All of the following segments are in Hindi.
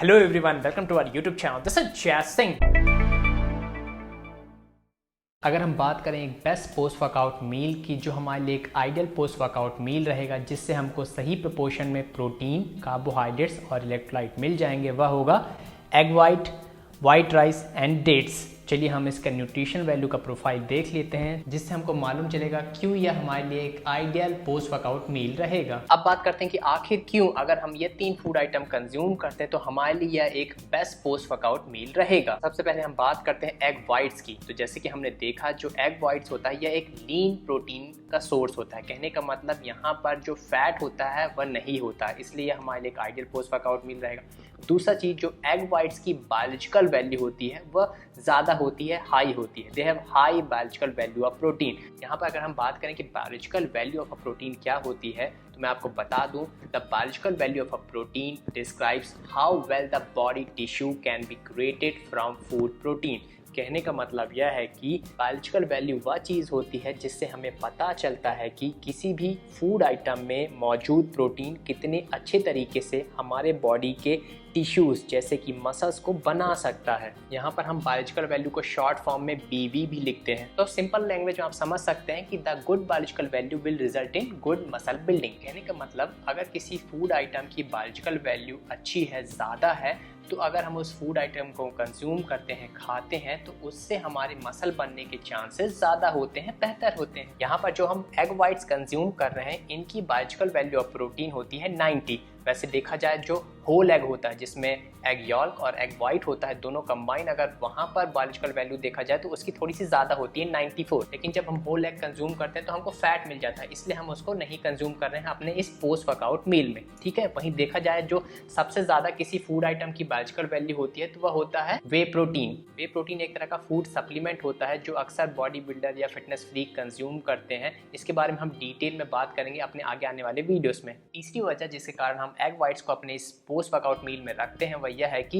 Hello everyone, welcome to our YouTube channel. This is Jai Singh. अगर हम बात करें एक बेस्ट पोस्ट वर्कआउट मील की, जो हमारे लिए एक आइडियल पोस्ट वर्कआउट मील रहेगा जिससे हमको सही प्रोपोर्शन में प्रोटीन, कार्बोहाइड्रेट्स और इलेक्ट्रोलाइट मिल जाएंगे, वह होगा egg white rice and dates. चलिए हम इसका न्यूट्रिशन वैल्यू का प्रोफाइल देख लेते हैं, जिससे हमको मालूम चलेगा क्यों यह हमारे लिए एक आइडियल पोस्ट वर्कआउट मील रहेगा। अब बात करते हैं कि आखिर क्यों, अगर हम ये 3 फूड आइटम कंज्यूम करते हैं तो हमारे लिए यह एक बेस्ट पोस्ट वर्कआउट मील रहेगा। सबसे पहले हम बात करते हैं एग वाइट्स की। तो जैसे कि हमने देखा, जो एग वाइट्स होता है यह एक लीन प्रोटीन का सोर्स होता है। कहने का मतलब यहाँ पर जो फैट होता है वह नहीं होता है, इसलिए यह हमारे लिए एक आइडियल पोस्ट वर्कआउट मील रहेगा। दूसरा चीज, जो एग वाइट्स की बायोलॉजिकल वैल्यू होती है वह ज़्यादा होती है, हाई होती है। दे have high biological value of protein. यहाँ पर अगर हम बात करें कि biological value of a protein क्या होती है, तो मैं आपको बता दूं, the biological value of a protein describes how well the body tissue can be created from food protein. कहने का मतलब यह है कि बायोलॉजिकल वैल्यू वह चीज़ होती है जिससे हमें पता चलता है कि किसी भी फूड आइटम में मौजूद प्रोटीन कितने अच्छे तरीके से हमारे बॉडी के टिश्यूज़ जैसे कि मसल्स को बना सकता है। यहाँ पर हम बायोलॉजिकल वैल्यू को शॉर्ट फॉर्म में BV भी लिखते हैं। तो सिंपल लैंग्वेज में आप समझ सकते हैं कि the good biological value will result in good muscle building. कहने का मतलब, अगर किसी फूड आइटम की बायोलॉजिकल वैल्यू अच्छी है, ज़्यादा है, तो अगर हम उस फूड आइटम को कंज्यूम करते हैं, खाते हैं, तो उससे हमारे मसल बनने के चांसेस ज़्यादा होते हैं, बेहतर होते हैं। यहाँ पर जो हम एग वाइट्स कंज्यूम कर रहे हैं, इनकी बायोलॉजिकल वैल्यू ऑफ प्रोटीन होती है 90। वैसे देखा जाए, जो होल एग होता है जिसमें एग यॉल्क और एग वाइट होता है, दोनों कंबाइन, अगर वहाँ पर बायोलॉजिकल वैल्यू देखा जाए तो उसकी थोड़ी सी ज़्यादा होती है 94। लेकिन जब हम होल एग कंज्यूम करते हैं तो हमको फैट मिल जाता है, इसलिए हम उसको नहीं कंज्यूम कर रहे हैं अपने इस पोस्ट वर्कआउट मील में। ठीक है, वहीं देखा जाए जो सबसे ज़्यादा किसी फूड आइटम की बायोलॉजिकल वैल्यू होती है तो वह होता है वे प्रोटीन। वे प्रोटीन एक तरह का फूड सप्लीमेंट होता है जो अक्सर बॉडी बिल्डर या फिटनेस फ्रीक कंज्यूम करते हैं। इसके बारे में हम डिटेल में बात करेंगे अपने आगे आने वाले वीडियोस में। तीसरी वजह जिसके कारण हम एग वाइट्स को अपने इस पोस्ट वर्कआउट मील में रखते हैं वह यह है कि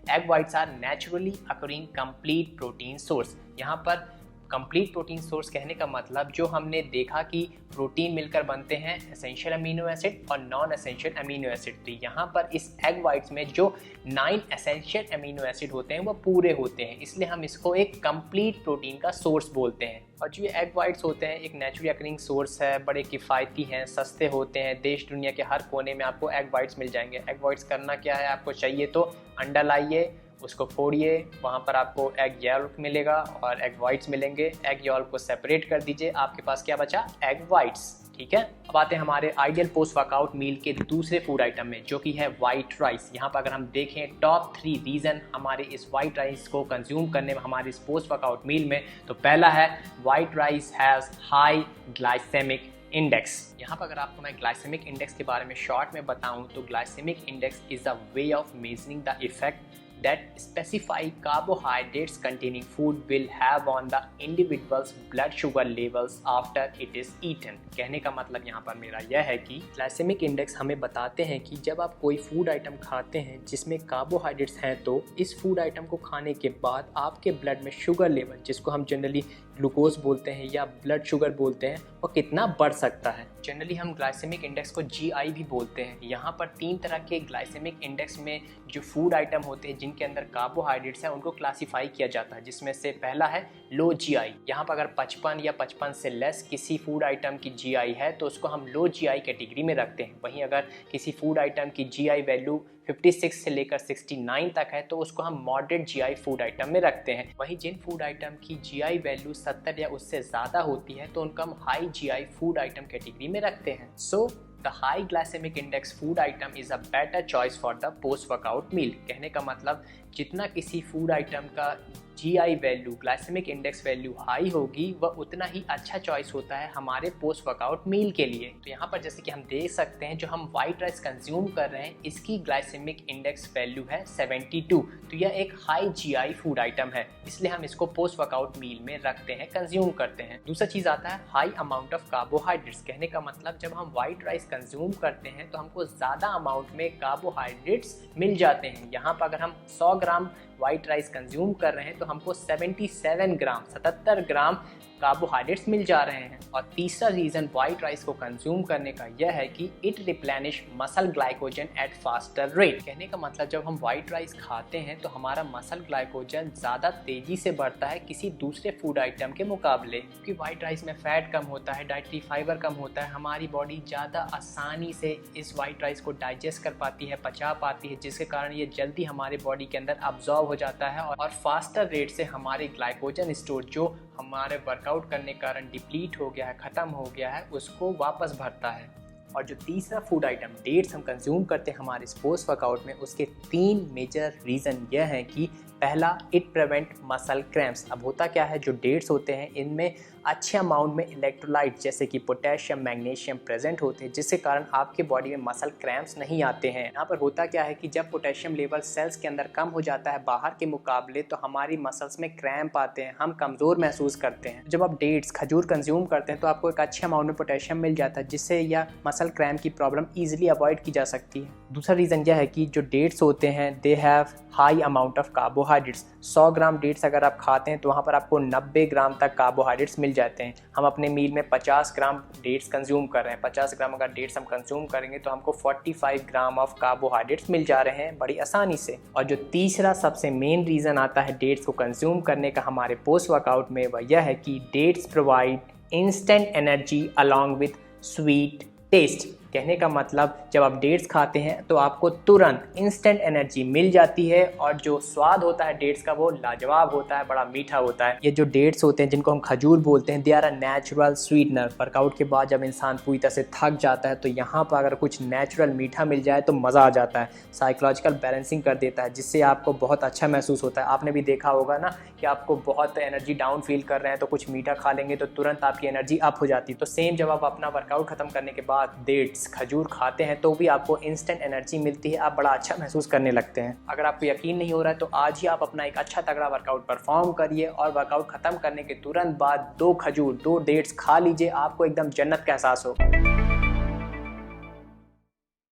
egg whites are naturally occurring complete protein source. यहाँ पर कंप्लीट प्रोटीन सोर्स कहने का मतलब, जो हमने देखा कि प्रोटीन मिलकर बनते हैं एसेंशियल अमीनो एसिड और नॉन एसेंशियल अमीनो एसिड। तो यहाँ पर इस एग वाइट्स में जो 9 एसेंशियल अमीनो एसिड होते हैं वो पूरे होते हैं, इसलिए हम इसको एक कंप्लीट प्रोटीन का सोर्स बोलते हैं। और जो ये एग वाइट्स होते हैं एक नेचुरली अकरिंग सोर्स है, बड़े किफ़ायती हैं, सस्ते होते हैं। देश दुनिया के हर कोने में आपको एग वाइट्स मिल जाएंगे। एग वाइट्स करना क्या है, आपको चाहिए तो अंडा लाइए, उसको फोड़िए, वहाँ पर आपको एग येल्क मिलेगा और एग वाइट्स मिलेंगे। एग येल्क को सेपरेट कर दीजिए, आपके पास क्या बचा, एग वाइट्स। ठीक है, अब आते हैं हमारे आइडियल पोस्ट वर्कआउट मील के दूसरे फूड आइटम में, जो कि है वाइट राइस। यहाँ पर अगर हम देखें टॉप 3 रीज़न हमारे इस वाइट राइस को कंज्यूम करने में हमारे इस पोस्ट वर्कआउट मील में, तो पहला है white rice has high glycemic index. यहाँ पर अगर आपको मैं ग्लाइसेमिक इंडेक्स के बारे में शॉर्ट में बताऊँ तो glycemic index is a way of measuring the effect that specify carbohydrates containing food will have on the individual's blood sugar levels after it is eaten। कहने का मतलब यहाँ पर मेरा यह है कि ग्लाइसेमिक इंडेक्स हमें बताते हैं कि जब आप कोई फूड आइटम खाते हैं जिसमें कार्बोहाइड्रेट्स हैं, तो इस फूड आइटम को खाने के बाद आपके ब्लड में शुगर लेवल, जिसको हम जनरली ग्लूकोज बोलते हैं या ब्लड शुगर बोलते हैं, वो कितना बढ़ सकता है। जनरली हम ग्लाइसेमिक इंडेक्स को GI भी बोलते हैं। यहाँ पर 3 तरह के ग्लाइसेमिक इंडेक्स में जो फूड आइटम होते हैं जिनके अंदर कार्बोहाइड्रेट्स हैं उनको क्लासीफाई किया जाता है, जिसमें से पहला है लो GI। यहाँ पर अगर 55 या 55 से लेस किसी फूड आइटम की GI है तो उसको हम लो GI कैटेगरी में रखते हैं। वहीं अगर किसी फूड आइटम की GI वैल्यू 56 से लेकर 69 तक है तो उसको हम मॉडरेट GI फूड आइटम में रखते हैं। वहीं जिन फूड आइटम की GI वैल्यू 70 या उससे ज़्यादा होती है तो उनको हम high GI food item category में रखते हैं। So the high glycemic index food item is a better choice for the post workout meal. कहने का मतलब, जितना किसी फूड आइटम का GI value, glycemic index value high होगी, वह उतना ही अच्छा चॉइस होता है हमारे पोस्ट वर्कआउट मील के लिए। तो यहाँ पर जैसे कि हम देख सकते हैं, जो हम वाइट राइस कंज्यूम कर रहे हैं इसकी ग्लाइसेमिक इंडेक्स वैल्यू है 72। तो यह एक हाई GI फूड आइटम है, इसलिए हम इसको पोस्ट वर्कआउट मील में रखते हैं, कंज्यूम करते हैं। दूसरा चीज़ आता है हाई अमाउंट ऑफ कार्बोहाइड्रेट्स। कहने का मतलब, जब हम वाइट राइस कंज्यूम करते हैं तो हमको ज़्यादा अमाउंट में कार्बोहाइड्रेट्स मिल जाते हैं। यहाँ पर अगर हम 100 ग्राम वाइट राइस कंज्यूम कर रहे हैं तो हमको 77 ग्राम कार्बोहाइड्रेट्स मिल जा रहे हैं। और तीसरा रीज़न वाइट राइस को कंज्यूम करने का यह है कि it replenish muscle glycogen eight faster rate. कहने का मतलब जब हम वाइट राइस खाते हैं तो हमारा मसल ग्लाइकोजन ज़्यादा तेज़ी से बढ़ता है किसी दूसरे फूड आइटम के मुकाबले, क्योंकि वाइट राइस में फ़ैट कम होता है, डाइटरी फाइबर कम होता है। हमारी बॉडी ज़्यादा आसानी से इस वाइट राइस को डाइजेस्ट कर पाती है, पचा पाती है, जिसके कारण ये जल्दी हमारे बॉडी के अंदर अब्जॉर्ब हो जाता है और फास्टर रेट से हमारे ग्लाइकोजन स्टोर जो हमारे वर्कआउट करने के कारण डिप्लीट हो गया है, ख़त्म हो गया है, उसको वापस भरता है। और जो तीसरा फूड आइटम डेट्स हम कंज्यूम करते हैं हमारे पोस्ट वर्कआउट में, उसके 3 मेजर रीज़न यह हैं कि पहला, इट प्रिवेंट मसल क्रैम्प्स। अब होता क्या है, जो डेट्स होते हैं इनमें अच्छे अमाउंट में इलेक्ट्रोलाइट जैसे कि पोटेशियम, मैग्नीशियम प्रेजेंट होते हैं, जिसके कारण आपके बॉडी में मसल क्रैम्प्स नहीं आते हैं। यहाँ पर होता क्या है कि जब पोटेशियम लेवल सेल्स के अंदर कम हो जाता है बाहर के मुकाबले, तो हमारी मसल्स में क्रैम्प आते हैं, हम कमज़ोर महसूस करते हैं। जब आप डेट्स, खजूर कंज्यूम करते हैं तो आपको एक अच्छे अमाउंट में पोटेशियम मिल जाता है, जिससे यह मसल क्रैम्प की प्रॉब्लम ईजिली अवॉइड की जा सकती है। दूसरा रीज़न यह है कि जो डेट्स होते हैं they have high amount of carbohydrates. 100 gram dates अगर आप खाते हैं तो वहाँ पर आपको 90 ग्राम तक कार्बोहाइड्रेट्स मिल जाते हैं। हम अपने मील में 50 ग्राम डेट्स कंज्यूम कर रहे हैं, 50 ग्राम अगर डेट्स हम कंज्यूम करेंगे तो हमको 45 ग्राम ऑफ कार्बोहाइड्रेट्स मिल जा रहे हैं बड़ी आसानी से। और जो तीसरा सबसे मेन रीज़न आता है डेट्स को कंज्यूम करने का हमारे पोस्ट वर्कआउट में, वह यह है कि dates provide instant energy along with sweet taste. कहने का मतलब जब आप डेट्स खाते हैं तो आपको तुरंत इंस्टेंट एनर्जी मिल जाती है और जो स्वाद होता है डेट्स का वो लाजवाब होता है, बड़ा मीठा होता है। ये जो डेट्स होते हैं जिनको हम खजूर बोलते हैं, they are a natural sweetener. Workout के बाद जब इंसान पूरी तरह से थक जाता है तो यहाँ पर अगर कुछ नेचुरल मीठा मिल जाए तो मज़ा आ जाता है, साइकोलॉजिकल बैलेंसिंग कर देता है, जिससे आपको बहुत अच्छा महसूस होता है। आपने भी देखा होगा ना कि आपको बहुत एनर्जी डाउन फील कर रहे हैं तो कुछ मीठा खा लेंगे तो तुरंत आपकी एनर्जी अप हो जाती है। तो सेम जब आप अपना वर्कआउट खत्म करने के बाद डेट्स, खजूर खाते हैं तो भी आपको इंस्टेंट एनर्जी मिलती है, आप बड़ा अच्छा महसूस करने लगते हैं। अगर आपको यकीन नहीं हो रहा है तो आज ही आप अपना एक अच्छा तगड़ा वर्कआउट परफॉर्म करिए और वर्कआउट खत्म करने के तुरंत बाद 2 खजूर, 2 डेट्स खा लीजिए, आपको एकदम जन्नत का एहसास हो।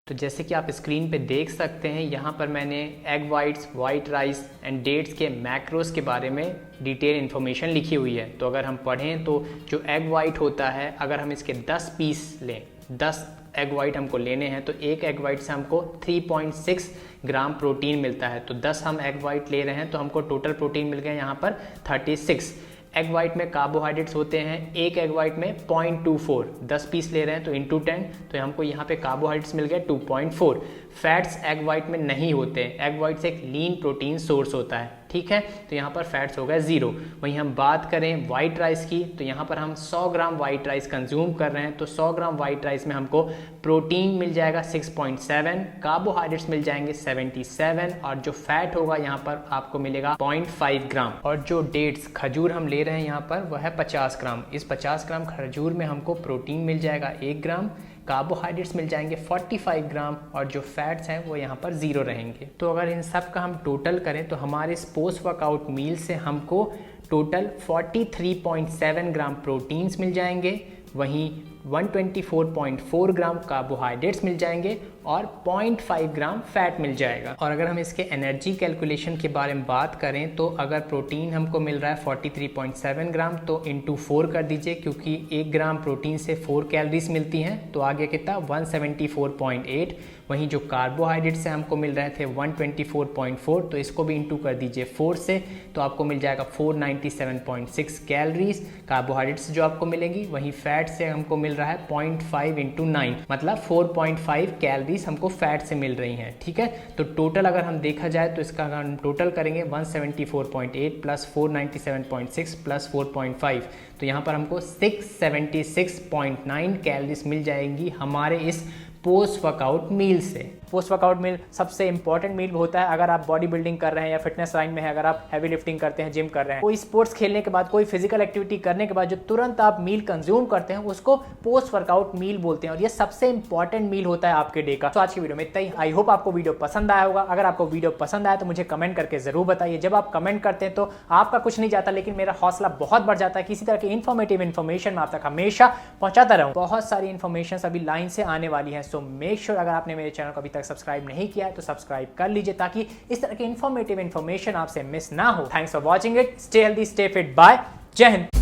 तो जैसे कि आप स्क्रीन पे देख सकते हैं, यहाँ पर मैंने egg whites, white rice and dates के मैक्रोस के बारे में डिटेल इन्फॉर्मेशन लिखी हुई है। तो अगर हम पढ़ें तो जो एग वाइट होता है, अगर हम इसके 10 पीस लें, 10 एग वाइट हमको लेने हैं तो एक एग वाइट से हमको 3.6 ग्राम प्रोटीन मिलता है। तो 10 हम एग वाइट ले रहे हैं तो हमको टोटल प्रोटीन मिल गया यहाँ पर 36। एग वाइट में कार्बोहाइड्रेट्स होते हैं, एक एग वाइट में 0.24, 10 पीस ले रहे हैं तो इंटू 10, तो हमको यहाँ पे कार्बोहाइड्रेट्स मिल गए 2.4। फैट्स एग वाइट में नहीं होते, एग वाइट से एक लीन प्रोटीन सोर्स होता है, ठीक है। तो यहाँ पर फैट्स हो गए 0। वहीं हम बात करें वाइट राइस की तो यहाँ पर हम 100 ग्राम वाइट राइस कंज्यूम कर रहे हैं तो 100 ग्राम वाइट राइस में हमको प्रोटीन मिल जाएगा 6.7, कार्बोहाइड्रेट्स मिल जाएंगे 77 और जो फैट होगा यहाँ पर आपको मिलेगा 0.5 ग्राम। और जो डेट्स, खजूर हम ले रहे हैं यहाँ पर वह है 50 ग्राम। इस 50 ग्राम खजूर में हमको प्रोटीन मिल जाएगा 1 ग्राम, कार्बोहाइड्रेट्स मिल जाएंगे 45 ग्राम और जो फैट्स हैं वो यहाँ पर 0 रहेंगे। तो अगर इन सब का हम टोटल करें तो हमारे इस पोस्ट वर्कआउट मील से हमको टोटल 43.7 ग्राम प्रोटीन्स मिल जाएंगे, वहीं 124.4 ग्राम कार्बोहाइड्रेट्स मिल जाएंगे और 0.5 ग्राम फैट मिल जाएगा। और अगर हम इसके एनर्जी कैलकुलेशन के बारे में बात करें तो अगर प्रोटीन हमको मिल रहा है 43.7 ग्राम तो इंटू 4 कर दीजिए, क्योंकि 1 ग्राम प्रोटीन से 4 कैलोरीज मिलती हैं, तो आगे कितना 174.8। वहीं जो कार्बोहाइड्रेट से हमको मिल रहे थे 124.4, तो इसको भी इंटू कर दीजिए 4 से, तो आपको मिल जाएगा 497.6 कैलोरीज कार्बोहाइड्रेट्स जो आपको मिलेंगी। वहीं फैट से हमको मिल रहा है 0.5 इंटू 9, मतलब 4.5 कैलोरीज हमको फैट से मिल रही हैं, ठीक है। तो टोटल अगर हम देखा जाए तो इसका अगर हम टोटल करेंगे 174.8 प्लस 497.6 प्लस 4.5, तो यहाँ पर हमको 676.9 कैलोरीज मिल जाएंगी हमारे इस पोस्ट वर्कआउट मील से। पोस्ट वर्कआउट मील सबसे इंपॉर्टेंट मील होता है अगर आप बॉडी बिल्डिंग कर रहे हैं या फिटनेस लाइन में है, अगर आप हैवी लिफ्टिंग करते हैं, जिम कर रहे हैं, कोई स्पोर्ट्स खेलने के बाद, कोई फिजिकल एक्टिविटी करने के बाद जो तुरंत आप मील कंज्यूम करते हैं उसको पोस्ट वर्कआउट मील बोलते हैं और ये सबसे इंपॉर्टेंट मील होता है आपके डे का। तो आज की वीडियो में इतना ही। आई होप आपको वीडियो पसंद आया होगा। अगर आपको वीडियो पसंद आया तो मुझे कमेंट करके जरूर बताइए। जब आप कमेंट करते हैं तो आपका कुछ नहीं जाता लेकिन मेरा हौसला बहुत बढ़ जाता है कि इसी तरह की इन्फॉर्मेटिव इन्फॉर्मेशन मैं आप तक हमेशा पहुंचाता रहूं। बहुत सारी इन्फॉर्मेशन अभी लाइन से आने वाली है, सो मेक श्योर अगर आपने मेरे चैनल को अभी तक सब्सक्राइब नहीं किया है तो सब्सक्राइब कर लीजिए ताकि इस तरह की इन्फॉर्मेटिव इन्फॉर्मेशन आपसे मिस ना हो। Thanks for watching it. Stay healthy, stay fit, bye, जय हिंद।